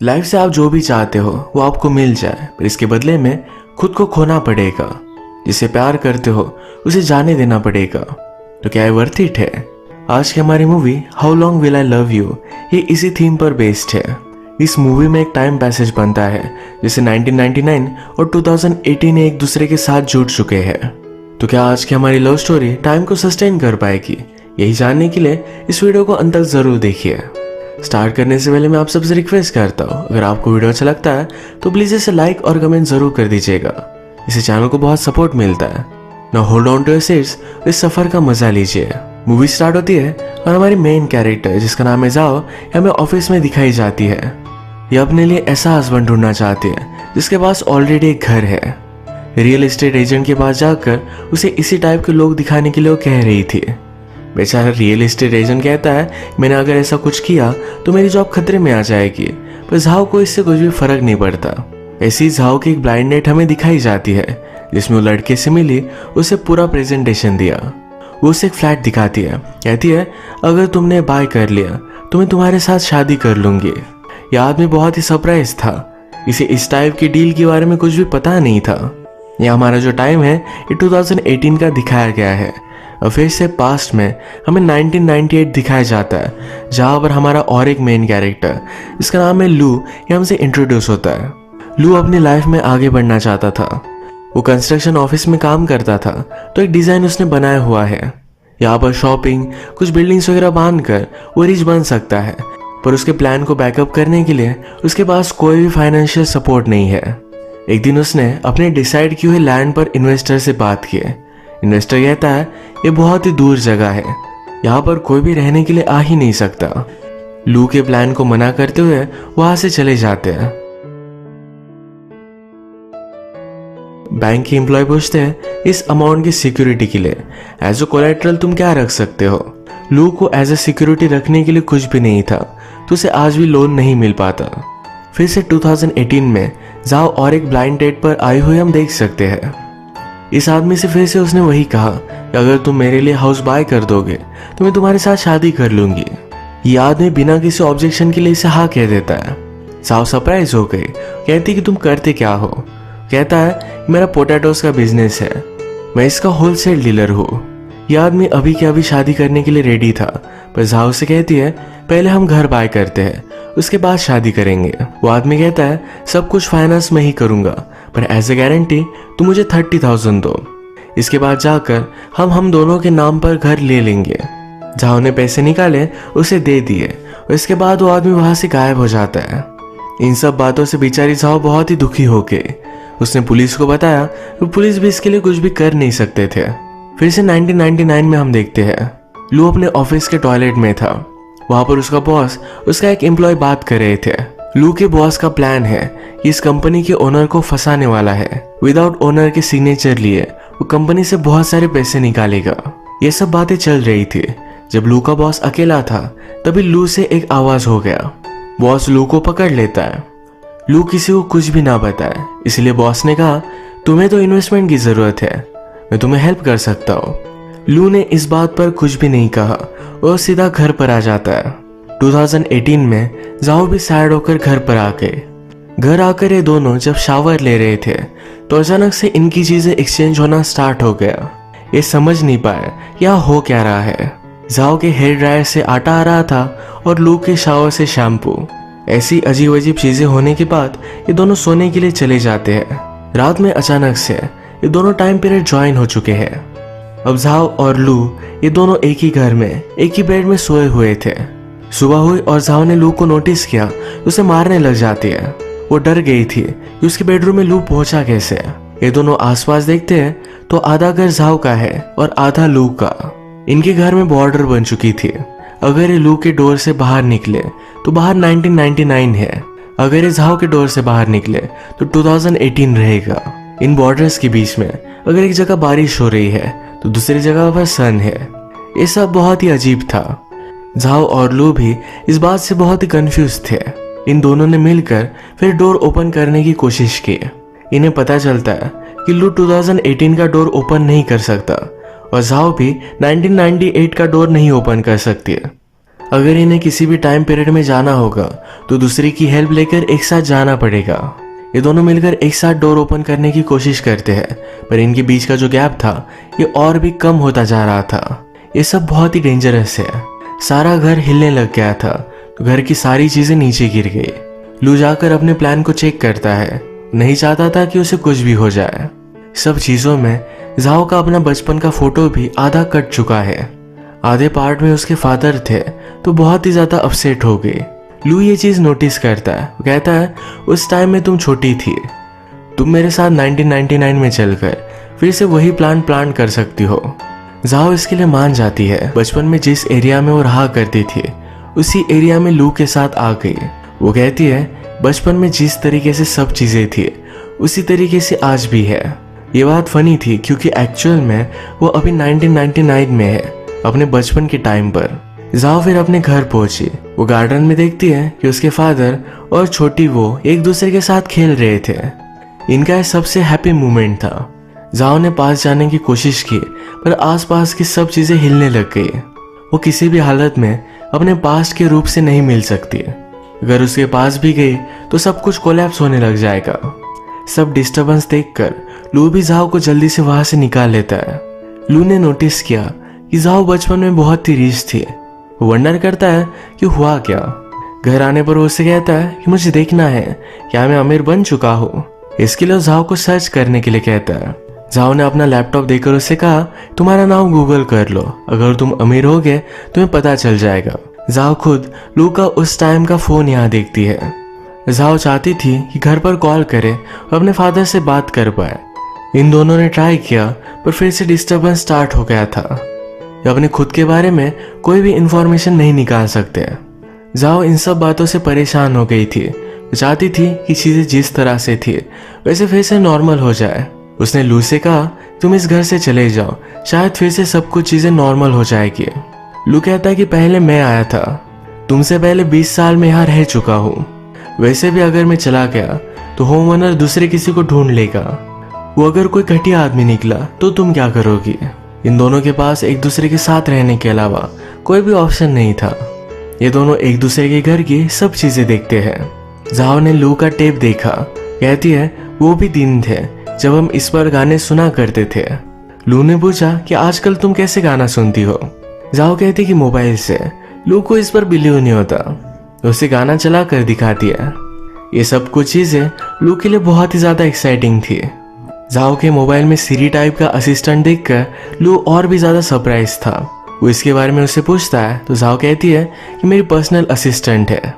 Life से आप जो भी चाहते हो वो आपको मिल जाए, पर इसके बदले में खुद को खोना पड़ेगा। जिसे प्यार करते हो उसे जाने देना पड़ेगा। तो क्या ये वर्थ इट है? आज की हमारी movie how long will I love you ये इसी थीम पर बेस्ड है। इस मूवी में एक टाइम पैसेज बनता है जिसे 1999 और 2018 एक दूसरे के साथ जुड़ चुके हैं। तो क्या आज की हमारी लव स्टोरी टाइम को सस्टेन कर पाएगी? यही जानने के लिए इस वीडियो को अंत तक जरूर देखिए। स्टार्ट करने से पहले मैं आप सबसे रिक्वेस्ट करता हूँ, अगर आपको वीडियो अच्छा लगता है तो प्लीज इसे लाइक और कमेंट जरूर कर दीजिएगा। इससे चैनल को बहुत सपोर्ट मिलता है। ना hold on to your seats, इस सफर का मजा लीजिए। मूवी स्टार्ट होती है और हमारी मेन कैरेक्टर जिसका नाम है जाओ हमें ऑफिस में दिखाई जाती है। ये अपने लिए ऐसा हस्बैंड ढूंढना चाहती है जिसके पास ऑलरेडी एक घर है। रियल एस्टेट एजेंट के पास जाकर उसे इसी टाइप के लोग दिखाने के लिए वो कह रही थी। बेचारा रियल एस्टेट एजेंट कहता है मैंने अगर ऐसा कुछ किया तो मेरी जॉब खतरे में आ जाएगी, पर झाओ को इससे कुछ भी फर्क नहीं पड़ता। ऐसी झाओ की एक ब्लाइंड डेट हमें दिखाई जाती है जिसमें वो लड़के से मिली, उसे पूरा प्रेजेंटेशन दिया। वो उसे एक फ्लैट दिखाती है, कहती है अगर तुमने बाय कर लिया तो मैं तुम्हारे साथ शादी कर लूंगी। यह आदमी बहुत ही सरप्राइज था। इसे इस टाइप की डील के बारे में कुछ भी पता नहीं था। यह हमारा जो टाइम है ये 2018 का दिखाया गया है और फिर से पास्ट में हमें 1998 दिखाया जाता है, जहां पर हमारा और एक मेन कैरेक्टर जिसका नाम है लू ये हमसे इंट्रोड्यूस होता है। लू अपनी लाइफ में आगे बढ़ना चाहता था। वो कंस्ट्रक्शन ऑफिस में काम करता था, तो एक डिजाइन उसने बनाया हुआ है। यहाँ पर शॉपिंग कुछ बिल्डिंग्स वगैरह बांध कर वो रिच बन सकता है, पर उसके प्लान को बैकअप करने के लिए उसके पास कोई भी फाइनेंशियल सपोर्ट नहीं है। एक दिन उसने अपने डिसाइड किए हुए लैंड पर इन्वेस्टर से बात की। इन्वेस्टर कहता है ये बहुत ही दूर जगह है, यहाँ पर कोई भी रहने के लिए आ ही नहीं सकता। लू के प्लान को मना करते हुए वहां से चले जाते हैं। बैंक के एम्प्लॉय पूछते हैं इस अमाउंट की सिक्योरिटी के लिए एज ए कोलैटरल तुम क्या रख सकते हो। लू को एज ए सिक्योरिटी रखने के लिए कुछ भी नहीं था, तो उसे आज भी लोन नहीं मिल पाता। फिर से 2018 में जाओ और एक ब्लाइंड डेट पर आई हुई हम देख सकते हैं। इस आदमी से फिर से उसने वही कहा कि अगर तुम मेरे लिए हाउस बाय कर दोगे तो मैं तुम्हारे साथ शादी कर लूंगी। ये आदमी बिना किसी ऑब्जेक्शन के लिए इसे हाँ कह देता है। जाओ सरप्राइज हो गई, कहती कि तुम करते क्या हो। कहता है मेरा पोटैटोस का बिजनेस है, मैं इसका होलसेल डीलर हूँ। यह आदमी अभी के अभी शादी करने के लिए रेडी था, पर जाओ से कहती है पहले हम घर बाय करते हैं उसके बाद शादी करेंगे। वो आदमी कहता है सब कुछ फाइनेंस में ही करूंगा, पर एज ए गारंटी तुम मुझे 30,000 दो। इसके बाद जाकर हम दोनों के नाम पर घर ले लेंगे। जाओ ने पैसे निकाले उसे दे दिए और इसके बाद वो आदमी वहां से गायब हो जाता है। इन सब बातों से बेचारी जाओ बहुत ही दुखी हो गई। उसने पुलिस को बताया तो पुलिस भी इसके लिए कुछ भी कर नहीं सकते थे। फिर से 1999 में हम देखते हैं लू अपने ऑफिस के टॉयलेट में था। वहां पर उसका बॉस उसका एक एम्प्लॉय बात कर रहे थे। लू के बॉस का प्लान है कि इस कंपनी के ओनर को फंसाने वाला है। विदाउट ओनर के सिग्नेचर लिए वो कंपनी से बहुत सारे पैसे निकालेगा। ये सब बातें चल रही थी। जब लू का बॉस अकेला था तभी लू से एक आवाज हो गया। बॉस लू को पकड़ लेता है। लू किसी को कुछ भी ना बताए, इसलिए बॉस ने कहा तुम्हें तो इन्वेस्टमेंट की जरूरत है, मैं तुम्हें हेल्प कर सकता हूँ। लू ने इस बात पर कुछ भी नहीं कहा और सीधा घर पर आ जाता है। 2018 में जाओ भी सैड होकर घर पर आ गए। घर आकर ये दोनों जब शावर ले रहे थे तो अचानक से इनकी चीजें एक्सचेंज होना स्टार्ट हो गया। ये समझ नहीं पाए यहाँ हो क्या रहा है। जाओ के हेयर ड्रायर से आटा आ रहा था और लू के शावर से शैम्पू। ऐसी अजीब अजीब चीजें होने के बाद ये दोनों सोने के लिए चले जाते हैं। रात में अचानक से ये दोनों टाइम पीरियड ज्वाइन हो चुके हैं। अब जाओ और लू ये दोनों एक ही घर में एक ही बेड में सोए हुए थे। सुबह हुई और जाओ ने लू को नोटिस किया, उसे मारने लग जाती है। वो डर गई थी कि उसके बेडरूम में लू पहुंचा कैसे। ये दोनों आसपास देखते हैं तो आधा घर जाओ का है और आधा लू का। इनके घर में बॉर्डर बन चुकी थी। अगर ये लू के डोर से बाहर निकले तो बाहर 1999 है, अगर ये जाओ के डोर से बाहर निकले तो 2018 रहेगा। इन बॉर्डर्स के बीच में अगर एक जगह बारिश हो रही है तो दूसरी जगह पर सन है। ये सब बहुत ही अजीब था। जाओ और लू भी इस बात से बहुत ही कंफ्यूज थे। इन दोनों ने मिलकर फिर डोर ओपन करने की कोशिश की। इन्हें पता चलता है कि लू 2018 का डोर ओपन नहीं कर सकता और जाओ भी 1998 का डोर नहीं ओपन कर सकती है। अगर इन्हें किसी भी टाइम पीरियड में जाना होगा तो दूसरे की हेल्प लेकर एक साथ जाना पड़ेगा। ये दोनों मिलकर एक साथ डोर ओपन करने की कोशिश करते हैं, पर इनके बीच का जो गैप था ये और भी कम होता जा रहा था। ये सब बहुत ही डेंजरस है। सारा घर हिलने लग गया था तो घर की सारी चीजें नीचे गिर गई। लू जाकर अपने प्लान को चेक करता है। नहीं चाहता था कि उसे कुछ भी हो जाए। सब चीजों में जाओ का अपना बचपन का फोटो भी आधा कट चुका है। आधे पार्ट में उसके फादर थे तो बहुत ही ज्यादा अपसेट हो गई। लू ये चीज नोटिस करता है। वो कहता है, उस टाइम में तुम छोटी थी, तुम मेरे साथ 1999 में चलकर फिर से वही प्लान कर सकती हो। जाओ इसके लिए मान जाती है। बचपन में जिस एरिया में वो रहा करती थी उसी एरिया में लू के साथ आ गई। वो कहती है, बचपन में जिस तरीके से सब चीजें थी उसी तरीके से आज भी है। ये बात फनी थी क्योंकि एक्चुअल में वो अभी 1999 में है, अपने बचपन के टाइम पर। जाओ फिर अपने घर पहुंची। वो गार्डन में देखती है कि उसके फादर और छोटी वो एक दूसरे के साथ खेल रहे थे। इनका सबसे हैप्पी मोमेंट था। जाओ ने पास जाने की कोशिश की पर आसपास की सब चीजें हिलने लग गई। वो किसी भी हालत में अपने पास्ट के रूप से नहीं मिल सकती। अगर उसके पास भी गई तो सब कुछ कोलैप्स होने लग जाएगा। सब डिस्टरबेंस देखकर लू भी जाओ को जल्दी से वहां से निकाल लेता है। लू ने नोटिस किया कि जाओ बचपन में बहुत ही रिच थी। वो वंडर करता है कि हुआ क्या। घर आने पर वो उससे कहता है कि मुझे देखना है क्या मैं अमीर बन चुका हूँ। इसके लिए जाओ को सर्च करने के लिए कहता है। जाओ ने अपना लैपटॉप देकर उससे कहा, तुम्हारा नाम गूगल कर लो, अगर तुम अमीर होगे तुम्हें पता चल जाएगा। जाओ खुद लू का उस टाइम का फोन यहाँ देखती है। जाओ चाहती थी कि घर पर कॉल करे और अपने फादर से बात कर पाए। इन दोनों ने ट्राई किया पर फिर से डिस्टरबेंस स्टार्ट हो गया था। अपने खुद के बारे में कोई भी इंफॉर्मेशन नहीं निकाल सकते। जाओ इन सब बातों से परेशान हो गई थी। चाहती थी कि चीजें जिस तरह से थी वैसे फिर से नॉर्मल हो जाए। उसने लू से कहा, तुम इस घर से चले जाओ, शायद फिर से सब कुछ चीजें नॉर्मल हो जाएगी। लू कहता है कि पहले मैं आया था, तुमसे पहले 20 साल में यहाँ रह चुका हूँ। वैसे भी अगर मैं चला गया तो होम ओनर दूसरे किसी को ढूंढ लेगा। वो अगर कोई घटिया आदमी निकला तो तुम क्या करोगी। इन दोनों के पास एक दूसरे के साथ रहने के अलावा कोई भी ऑप्शन नहीं था। ये दोनों एक दूसरे के घर की सब चीजें देखते हैं। जाओ ने लू का टेप देखा। कहती है, वो भी दिन थे जब हम इस पर गाने सुना करते थे। लू ने पूछा कि आजकल तुम कैसे गाना सुनती हो। जाओ कहती कि मोबाइल से। लू को इस पर बिलीव नहीं होता, उसे गाना चला कर दिखाती है। ये सब कुछ चीजें लू के लिए बहुत ही ज्यादा एक्साइटिंग थी। जाओ के मोबाइल में सीरी टाइप का असिस्टेंट देखकर लू और भी ज्यादा सरप्राइज था। वो इसके बारे में उससे पूछता है तो जाओ कहती है कि मेरी पर्सनल असिस्टेंट है।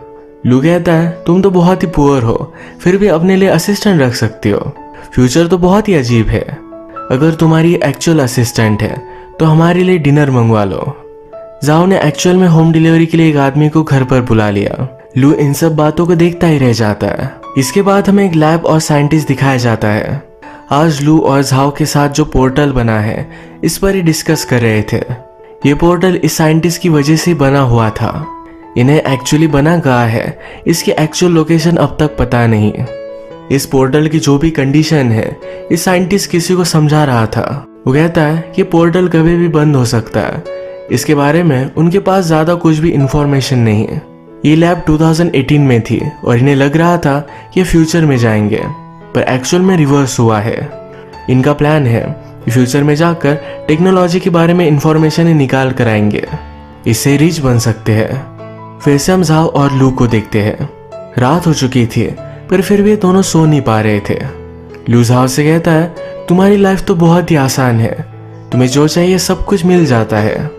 लू कहता है, तुम तो बहुत ही पुअर हो फिर भी अपने लिए असिस्टेंट रख सकती हो। फ्यूचर तो बहुत ही अजीब है। अगर तुम्हारी एक्चुअल असिस्टेंट है तो हमारे लिए डिनर मंगवा लो। जाओ ने एक्चुअल में होम डिलीवरी के लिए एक आदमी को घर पर बुला लिया। लू इन सब बातों को देखता ही रह जाता है। इसके बाद हमें एक लैब और साइंटिस्ट दिखाया जाता है। आज लू और झाओ के साथ जो पोर्टल बना है इस पर ही डिस्कस कर रहे थे। ये पोर्टल इस साइंटिस्ट की वजह से बना हुआ था। इन्हें एक्चुअली बना कहाँ है इसकी एक्चुअल लोकेशन अब तक पता नहीं। इस पोर्टल की जो भी कंडीशन है इस साइंटिस्ट किसी को समझा रहा था। वो कहता है कि पोर्टल कभी भी बंद हो सकता है। इसके बारे में उनके पास ज्यादा कुछ भी इंफॉर्मेशन नहीं है। ये लैब 2018 में थी और इन्हें लग रहा था कि फ्यूचर में जाएंगे, पर एक्चुअल में रिवर्स हुआ है। इनका प्लान है कि फ्यूचर में जाकर टेक्नोलॉजी के बारे में इंफॉर्मेशन निकाल कर आएंगे, इससे रिच बन सकते हैं। फिर से हम जाओ और लू को देखते हैं। रात हो चुकी थी पर फिर भी दोनों सो नहीं पा रहे थे। लू जाओ से कहता है, तुम्हारी लाइफ तो बहुत ही आसान है, तुम्हें जो चाहिए सब कुछ मिल जाता है।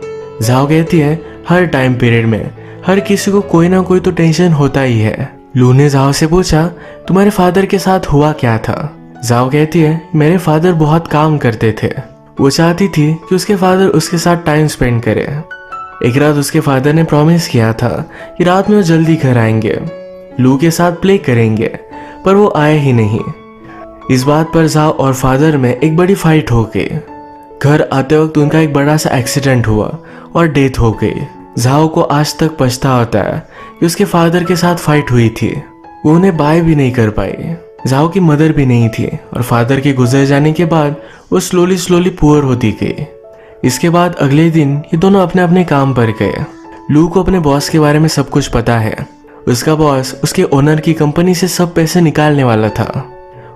जाओ कहती है, हर टाइम पीरियड में हर किसी को कोई ना कोई तो टेंशन होता ही है। लू ने जाओ से पूछा, तुम्हारे फादर के साथ हुआ क्या था। जाओ कहती है, मेरे फादर बहुत काम करते थे। वो चाहती थी कि उसके फादर उसके साथ टाइम स्पेंड करे। एक रात उसके फादर ने प्रॉमिस किया था कि रात में वो जल्दी घर आएंगे, लू के साथ प्ले करेंगे, पर वो आए ही नहीं। इस बात पर जाओ और फादर में एक बड़ी फाइट हो गई। घर आते वक्त उनका एक बड़ा सा एक्सीडेंट हुआ और डेथ हो गई। जाओ को आज तक पछतावा होता है कि उसके फादर के साथ फाइट हुई थी। वो उन्हें बाय भी नहीं कर पाई। जाओ की मदर भी नहीं थी और फादर के गुजर जाने के बाद वो स्लोली पुअर होती गई। इसके बाद अगले दिन ये दोनों अपने अपने काम पर गए। लू को अपने बॉस के बारे में सब कुछ पता है। उसका बॉस उसके ओनर की कंपनी से सब पैसे निकालने वाला था।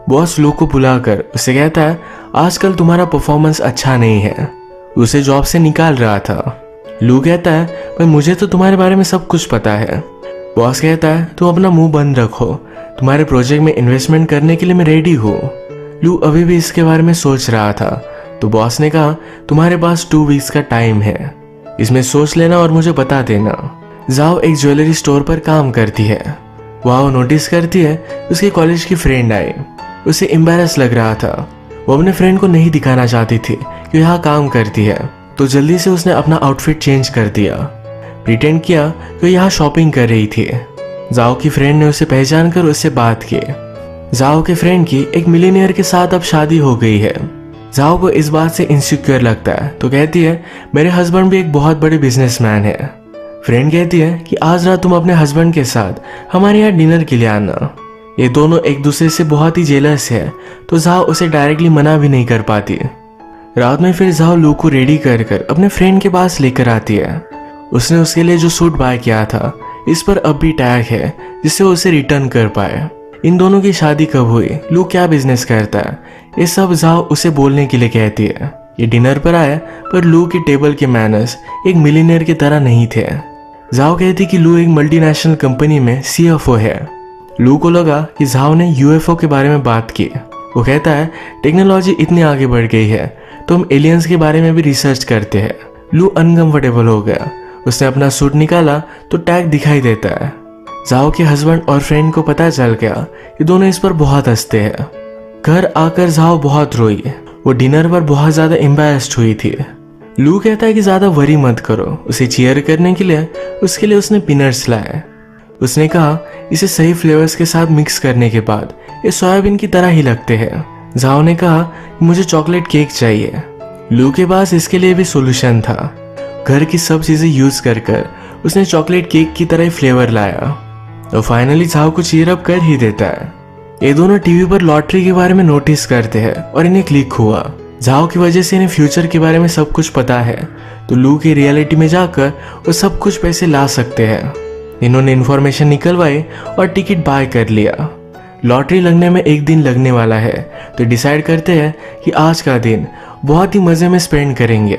बॉस लू को बुलाकर उसे कहता है, आजकल तुम्हारा परफॉर्मेंस अच्छा नहीं है। उसे जॉब से निकाल रहा था। लू कहता है, पर मुझे तो तुम्हारे बारे में सब कुछ पता है। बॉस कहता है, तुम अपना मुंह बंद रखो, तुम्हारे प्रोजेक्ट में इन्वेस्टमेंट करने के लिए मैं रेडी हूँ। लू अभी भी इसके बारे में सोच रहा था, तो बॉस ने कहा, तुम्हारे पास 2 वीक्स का टाइम है, इसमें सोच लेना और मुझे बता देना। जाओ एक ज्वेलरी स्टोर पर काम करती है। वहाँ वो नोटिस करती है उसके कॉलेज की फ्रेंड आई। उसे एम्बैरस लग रहा था। वो अपने फ्रेंड को नहीं दिखाना चाहती थी कि यहाँ काम करती है, तो जल्दी से उसने अपना आउटफिट चेंज कर दिया। प्रिटेंड किया कि वो यहाँ शॉपिंग कर रही थी। जाओ की फ्रेंड ने उसे पहचान कर उससे बात की। जाओ के फ्रेंड की एक मिलीनियर के साथ अब शादी हो गई है। जाओ को इस बात से इनसिक्योर लगता है, तो कहती है, मेरे हस्बैंड भी एक बहुत बड़े बिजनेसमैन है। फ्रेंड कहती है कि आज रात तुम अपने हस्बैंड के साथ हमारे यहाँ डिनर के लिए आना। ये दोनों एक दूसरे से बहुत ही जेलस है, तो जाओ उसे डायरेक्टली मना भी नहीं कर पाती। रात में फिर जाओ लू को रेडी कर कर अपने फ्रेंड के पास लेकर आती है। उसने उसके लिए जो सूट बाय किया था, इस पर अब भी टैग है जिससे वो उसे रिटर्न कर पाए। इन दोनों की शादी कब हुई, लू क्या बिजनेस करता है, ये सब जाओ उसे बोलने के लिए कहती है। ये डिनर पर आया, पर लू की टेबल के मैनर्स एक मिलीनियर की तरह नहीं थे। जाओ कहती कि लू एक मल्टीनेशनल कंपनी में CFO है। लू को लगा कि जाओ ने UFO के बारे में बात की। वो कहता है, टेक्नोलॉजी इतनी आगे बढ़ गई है तो हम एलियंस के बारे में भी रिसर्च करते हैं। लू अनकंफर्टेबल हो गया। उसने अपना सूट निकाला तो टैग दिखाई देता है। जाओ के हस्बैंड और फ्रेंड को पता चल गया। ये दोनों इस पर बहुत हंसते हैं। घर आकर जाओ बहुत रोई। वो डिनर पर बहुत ज्यादा एम्बैरेस्ड हुई थी। लू कहता है कि ज्यादा वरी मत करो। उसे चीयर करने के लिए उसने पीनट्स लाए। उसने कहा, इसे सही फ्लेवर्स के साथ मिक्स करने के बाद ये सोयाबीन की तरह ही लगते हैं। जाओ ने कहा, मुझे चॉकलेट केक चाहिए। लू के पास इसके लिए भी सोल्यूशन था। घर की सब चीजें यूज कर उसने चॉकलेट केक की तरह फ्लेवर लाया। तो फाइनली जाओ को चीयर अप कर ही देता है। ये दोनों टीवी पर लॉटरी के बारे में नोटिस करते हैं और इन्हें क्लिक हुआ। जाओ की वजह से इन्हें फ्यूचर के बारे में सब कुछ पता है, तो लू की रियलिटी में जाकर वो सब कुछ पैसे ला सकते हैं। इन्होंने इन्फॉर्मेशन निकलवाई और टिकट बाय कर लिया। लॉटरी लगने में एक दिन लगने वाला है, तो डिसाइड करते हैं कि आज का दिन बहुत ही मजे में स्पेंड करेंगे।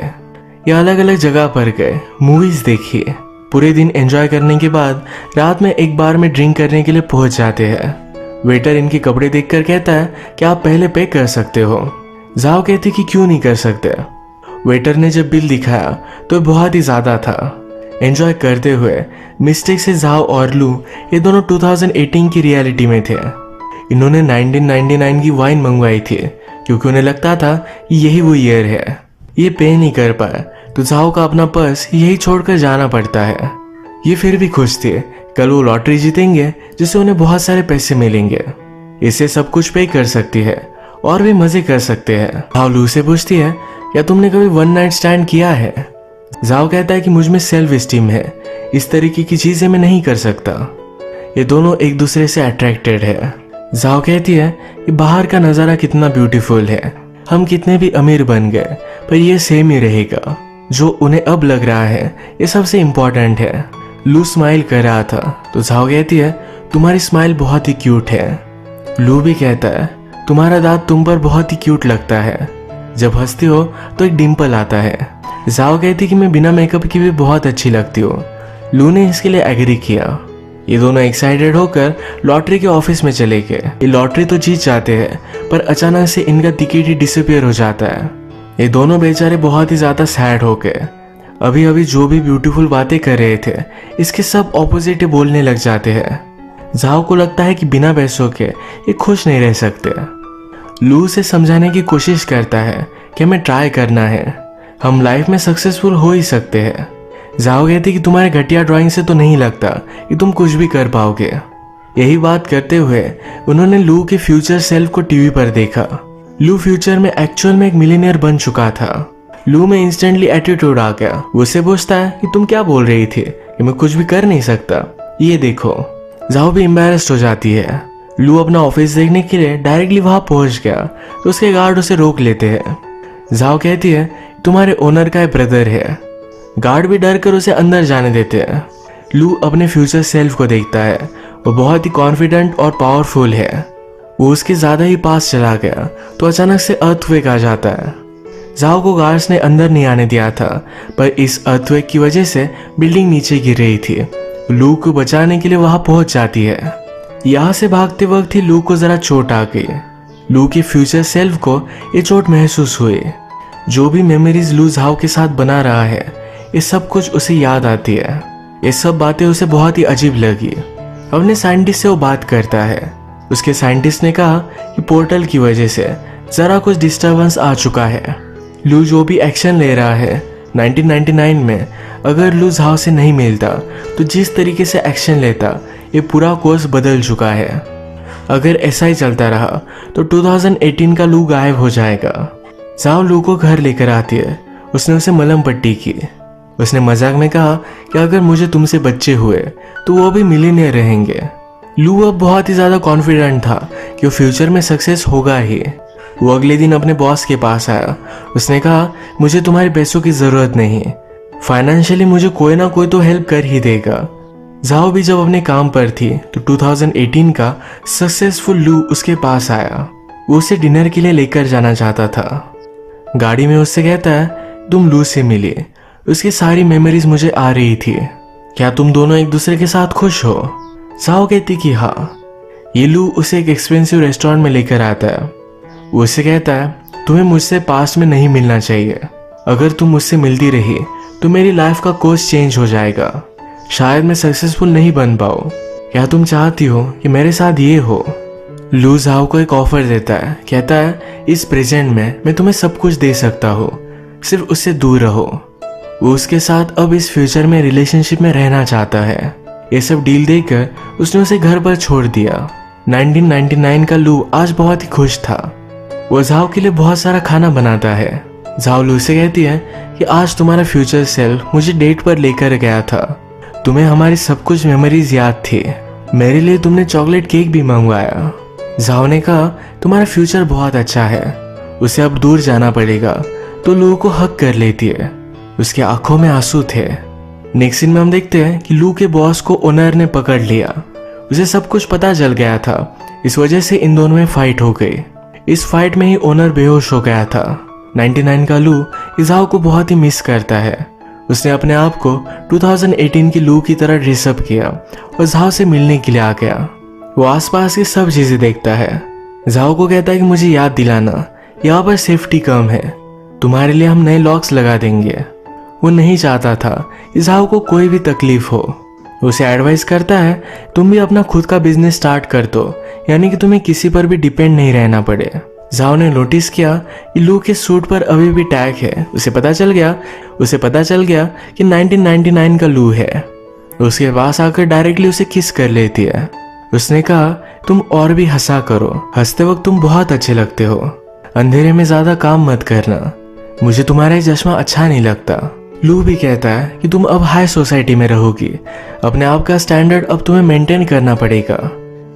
ये अलग अलग जगह पर गए, मूवीज देखी। पूरे दिन एंजॉय करने के बाद रात में एक बार में ड्रिंक करने के लिए पहुंच जाते हैं। वेटर इनके कपड़े देखकर कहता है कि आप पहले पे कर सकते हो। जाओ कहती कि क्यों नहीं कर सकते। वेटर ने जब बिल दिखाया तो बहुत ही ज्यादा था। एंजॉय करते हुए मिस्टेक से जाओ और लू ये दोनों 2018 की रियलिटी में थे। इन्होंने 1999 की वाइन मंगवाई थी क्योंकि उन्हें लगता था कि यही वो ईयर है। ये पे नहीं कर पाए तो जाओ का अपना पर्स यही छोड़कर जाना पड़ता है। ये फिर भी खुश थे, कल वो लॉटरी जीतेंगे जिससे उन्हें बहुत सारे पैसे मिलेंगे। इससे सब कुछ पे कर सकती है और भी मजे कर सकते हैं। जाओ लू से पूछती है, क्या तुमने कभी वन नाइट स्टैंड किया है। जाओ कहता है कि मुझ में सेल्फ स्टीम है, इस तरीके की चीजें मैं नहीं कर सकता। ये दोनों एक दूसरे से अट्रैक्टेड है। जाओ कहती है कि बाहर का नजारा कितना ब्यूटीफुल है, हम कितने भी अमीर बन गए पर ये सेम ही रहेगा। जो उन्हें अब लग रहा है ये सबसे इम्पोर्टेंट है। लू स्माइल कर रहा था तो जाओ कहती है, तुम्हारी स्माइल बहुत ही क्यूट है। लू भी कहता है, तुम्हारा दांत तुम पर बहुत ही क्यूट लगता है, जब हंसती हो तो एक डिम्पल आता है। जाओ कहती कि मैं बिना मेकअप की भी बहुत अच्छी लगती हूँ। लू ने इसके लिए एग्री किया। ये दोनों एक्साइटेड होकर लॉटरी के ऑफिस में चले गए। ये लॉटरी तो जीत जाते हैं पर अचानक से इनका टिकट ही डिसअपियर हो जाता है। ये दोनों बेचारे बहुत ही ज्यादा सैड हो गए। अभी अभी जो भी ब्यूटीफुल बातें कर रहे थे इसके सब ऑपोजिट बोलने लग जाते हैं। जाओ को लगता है कि बिना पैसों के ये खुश नहीं रह सकते। लू से समझाने की कोशिश करता है कि हमें ट्राई करना है, हम लाइफ में सक्सेसफुल हो ही सकते हैं। जाओ कहती कि तुम्हारे घटिया ड्राइंग से तो नहीं लगता कि तुम कुछ भी कर पाओगे। यही बात करते हुए उन्होंने लू के फ्यूचर सेल्फ को टीवी पर देखा। लू फ्यूचर में एक्चुअल में एक मिलीनियर बन चुका था। लू में इंस्टेंटली एटीट्यूड आ गया। उससे पूछता है कि तुम क्या बोल रही थी कि मैं कुछ भी कर नहीं सकता, ये देखो। जाओ भी एम्बैरेस्ड हो जाती है। लू अपना ऑफिस देखने के लिए डायरेक्टली वहां पहुंच गया तो उसके गार्ड उसे रोक लेते हैं। जाओ कहती है तुम्हारे ओनर का ब्रदर है। गार्ड भी डर कर उसे अंदर जाने देते हैं। लू अपने फ्यूचर सेल्फ को देखता है, वो बहुत ही कॉन्फिडेंट और पावरफुल है। वो उसके ज़्यादा ही पास चला गया तो अचानक से अर्थक्वेक आ जाता है। जाओ को गार्ड्स ने अंदर नहीं आने दिया था, पर इस अर्थक्वेक की वजह से बिल्डिंग नीचे गिर रही थी। लू को बचाने के लिए वहां पहुंच जाती है। यहाँ से भागते वक्त ही लू को जरा चोट आ गई। लू के फ्यूचर सेल्फ को ये चोट महसूस हुई। जो भी मेमोरीज लू जाओ के साथ बना रहा है, ये सब कुछ उसे याद आती है। ये सब बातें उसे बहुत ही अजीब लगी। अपने साइंटिस्ट से वो बात करता है। उसके साइंटिस्ट ने कहा कि पोर्टल की वजह से जरा कुछ डिस्टरबेंस आ चुका है। लू जो भी एक्शन ले रहा है 1999 में, अगर लू झाओ से नहीं मिलता तो जिस तरीके से एक्शन लेता, ये पूरा कोर्स बदल चुका है। अगर ऐसा ही चलता रहा तो 2018 का लू गायब हो जाएगा। जाओ लू को घर लेकर आती है। उसने उसे मलहम पट्टी की। उसने मजाक में कहा कि अगर मुझे तुमसे बच्चे हुए तो वो भी मिलियनेयर रहेंगे। लू अब बहुत ही ज़्यादा कॉन्फिडेंट था कि वो फ्यूचर में सक्सेस होगा ही। वो अगले दिन अपने बॉस के पास आया। उसने कहा, मुझे तुम्हारे पैसों की ज़रूरत नहीं, फाइनेंशियली मुझे कोई ना कोई तो हेल्प कर ही देगा। जाओ भी जब अपने काम पर थी तो 2018 का सक्सेसफुल लू उसके पास आया। वो उसे डिनर के लिए लेकर जाना चाहता था। गाड़ी में उससे कहता है, तुम लू से मिली, उसकी सारी मेमोरीज मुझे आ रही थी, क्या तुम दोनों एक दूसरे के साथ खुश हो? जाओ कहती कि हाँ। ये लू उसे एक एक्सपेंसिव रेस्टोरेंट में लेकर आता है। वो उससे कहता है, तुम्हें मुझसे पास्ट में नहीं मिलना चाहिए। अगर तुम मुझसे मिलती रही तो मेरी लाइफ का कोर्स चेंज हो जाएगा। शायद मैं सक्सेसफुल नहीं बन पाऊँ। क्या तुम चाहती हो कि मेरे साथ ये हो? लू जाओ को एक ऑफर देता है। कहता है, इस प्रेजेंट में मैं तुम्हें सब कुछ दे सकता हूँ, सिर्फ उससे दूर रहो। वो उसके साथ अब इस फ्यूचर में रिलेशनशिप में रहना चाहता है। ये सब डील देकर उसने उसे घर पर छोड़ दिया। 1999 का लू आज बहुत ही खुश था। वो जाओ के लिए बहुत सारा खाना बनाता है। जाओ लू से कहती है कि आज तुम्हारा फ्यूचर सेल्फ मुझे डेट पर लेकर गया था। तुम्हें हमारी सब कुछ मेमोरीज याद थी। मेरे लिए तुमने चॉकलेट केक भी मंगवाया। जाओ ने कहा, तुम्हारा फ्यूचर बहुत अच्छा है, उसे अब दूर जाना पड़ेगा। तो लू को हक कर लेती है। उसके आंखों में आंसू थे। नेक्स्ट सीन में हम देखते हैं कि लू के बॉस को ओनर ने पकड़ लिया। उसे सब कुछ पता चल गया था। इस वजह से इन दोनों में फाइट हो गई। इस फाइट में ही ओनर बेहोश हो गया था। 99 का लू जाओ को बहुत ही मिस करता है। उसने अपने आप को 2018 की लू की तरह ड्रेसअप किया और जाओ से मिलने के लिए आ गया। वो आसपास की सब चीजें देखता है। जाओ को कहता है कि मुझे याद दिलाना, यहाँ पर सेफ्टी कम है, तुम्हारे लिए हम नए लॉक्स लगा देंगे। वो नहीं चाहता था कि जाओ को कोई भी तकलीफ हो। उसे एडवाइस करता है, तुम भी अपना खुद का बिजनेस स्टार्ट कर दो, यानी कि तुम्हें किसी पर भी डिपेंड नहीं रहना पड़े। जाओ ने नोटिस किया कि लू के सूट पर अभी भी टैग है। उसे पता चल गया कि 1999 का लू है। उसके पास आकर डायरेक्टली उसे किस कर लेती है। उसने कहा, तुम और भी हंसा करो, हंसते वक्त तुम बहुत अच्छे लगते हो। अंधेरे में ज्यादा काम मत करना, मुझे तुम्हारा ये चश्मा अच्छा नहीं लगता। लू भी कहता है कि तुम अब हाई सोसाइटी में रहोगी, अपने आप का स्टैंडर्ड अब तुम्हें मेंटेन करना पड़ेगा।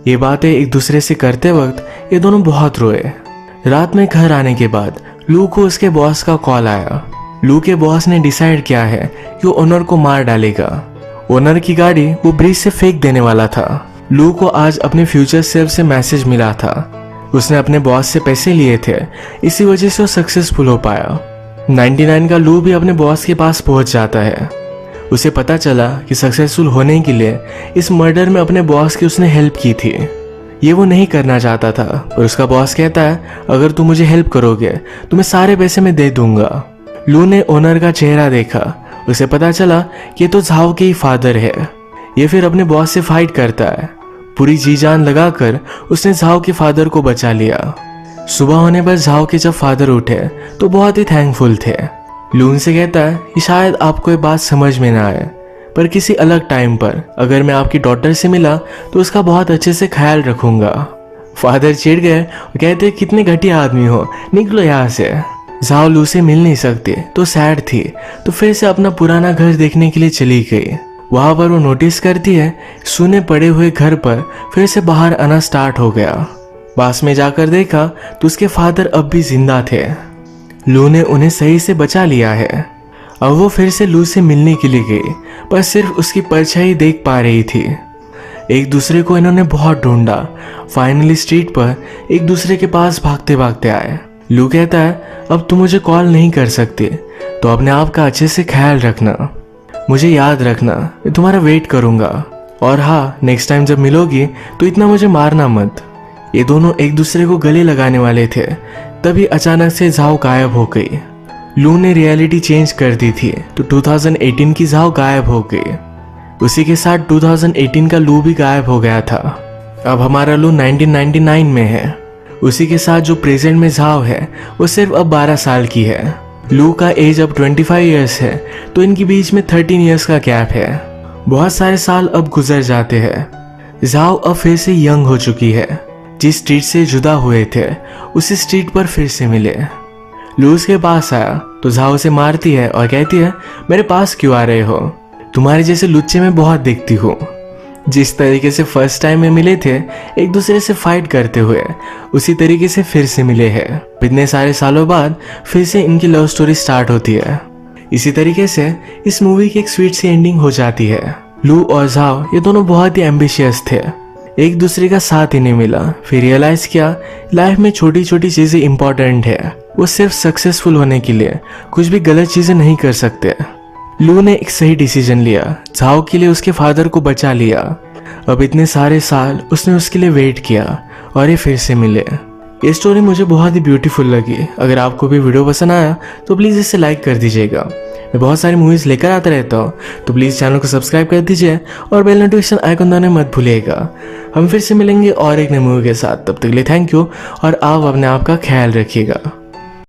ये बातें एक दूसरे से करते वक्त ये दोनों बहुत रोए। रात में घर आने के बाद लू को उसके बॉस का कॉल आया। लू के बॉस ने डिसाइड किया है कि वो ओनर को मार डालेगा। ओनर की गाड़ी वो ब्रिज से फेंक देने वाला था। लू को आज अपने फ्यूचर सेल्फ से मैसेज मिला था। उसने अपने बॉस से पैसे लिए थे, इसी वजह से वो सक्सेसफुल हो पाया। 99 का लू भी अपने बॉस के पास पहुंच जाता है। उसे पता चला कि सक्सेसफुल होने के लिए इस मर्डर में अपने बॉस की उसने हेल्प की थी। ये वो नहीं करना चाहता था, पर उसका बॉस कहता है, अगर तुम मुझे हेल्प करोगे तो मैं सारे पैसे मैं दे दूंगा। लू ने ओनर का चेहरा देखा। उसे पता चला कि ये तो झाओ के ही फादर है। ये फिर अपने बॉस से फाइट करता है। पूरी जी जान लगाकर उसने झाओ के फादर को बचा लिया। सुबह होने पर झाओ के जब फादर उठे तो बहुत ही थैंकफुल थे। लू उनसे कहता है कि शायद आपको ये बात समझ में ना आए, पर किसी अलग टाइम पर अगर मैं आपकी डॉटर से मिला तो उसका बहुत अच्छे से ख्याल रखूंगा। फादर चिढ़ गए और कहते, कितने घटिया आदमी हो, निकलो यहाँ से। झाओ लू से मिल नहीं सकती तो सैड थी, तो फिर से अपना पुराना घर देखने के लिए चली गई। वहां पर वो नोटिस करती है सूने पड़े हुए घर पर फिर से बाहर आना स्टार्ट हो गया। पास में जाकर देखा तो उसके फादर अब भी जिंदा थे। लू ने उन्हें सही से बचा लिया है। अब वो फिर से लू से मिलने के लिए गई, पर सिर्फ उसकी परछाई देख पा रही थी। एक दूसरे को इन्होंने बहुत ढूंढा। फाइनली स्ट्रीट पर एक दूसरे के पास भागते भागते आए। लू कहता है, अब तुम मुझे कॉल नहीं कर सकते, तो अपने आप का अच्छे से ख्याल रखना, मुझे याद रखना, मैं तुम्हारा वेट करूंगा। और हाँ, नेक्स्ट टाइम जब मिलोगी तो इतना मुझे मारना मत। ये दोनों एक दूसरे को गले लगाने वाले थे, तभी अचानक से झाओ गायब हो गई। लू ने रियलिटी चेंज कर दी थी, तो 2018 की झाओ गायब हो गई। उसी के साथ 2018 का लू भी गायब हो गया था। अब हमारा लू 1999 में है। उसी के साथ जो प्रेजेंट में झाओ है वो सिर्फ अब 12 साल की है। लू का एज अब 25 ईयर्स है, तो इनके बीच में 13 ईयर्स का गैप है। बहुत सारे साल अब गुजर जाते हैं। झाओ अब फिर से यंग हो चुकी है। जिस स्ट्रीट से जुदा हुए थे उसी स्ट्रीट पर फिर से मिले। लू उसके पास आया तो झाओ उसे मारती है और कहती है, मेरे पास क्यों आ रहे हो, तुम्हारे जैसे लुच्चे में बहुत दिखती हूँ। जिस तरीके से फर्स्ट टाइम में मिले थे एक दूसरे से फाइट करते हुए, उसी तरीके से फिर से मिले हैं। इतने सारे सालों बाद फिर से इनकी लव स्टोरी स्टार्ट होती है। इसी तरीके से इस मूवी की एक स्वीट सी एंडिंग हो जाती है। लू और झाओ ये दोनों बहुत ही एम्बिशियस थे, एक दूसरे का साथ ही नहीं मिला। फिर रियलाइज किया लाइफ में छोटी छोटी चीजें इंपॉर्टेंट है। वो सिर्फ सक्सेसफुल होने के लिए कुछ भी गलत चीजें नहीं कर सकते। लू ने एक सही डिसीजन लिया, झाओ के लिए उसके फादर को बचा लिया। अब इतने सारे साल उसने उसके लिए वेट किया और ये फिर से मिले। ये स्टोरी मुझे बहुत ही ब्यूटीफुल लगी। अगर आपको भी वीडियो पसंद आया तो प्लीज़ इसे लाइक कर दीजिएगा। मैं बहुत सारी मूवीज़ लेकर आता रहता हूँ, तो प्लीज़ चैनल को सब्सक्राइब कर दीजिए और बेल नोटिफिकेशन आइकन दबाना मत भूलिएगा। हम फिर से मिलेंगे और एक नई मूवी के साथ। तब तक के लिए थैंक यू और आप अपने आप का ख्याल रखिएगा।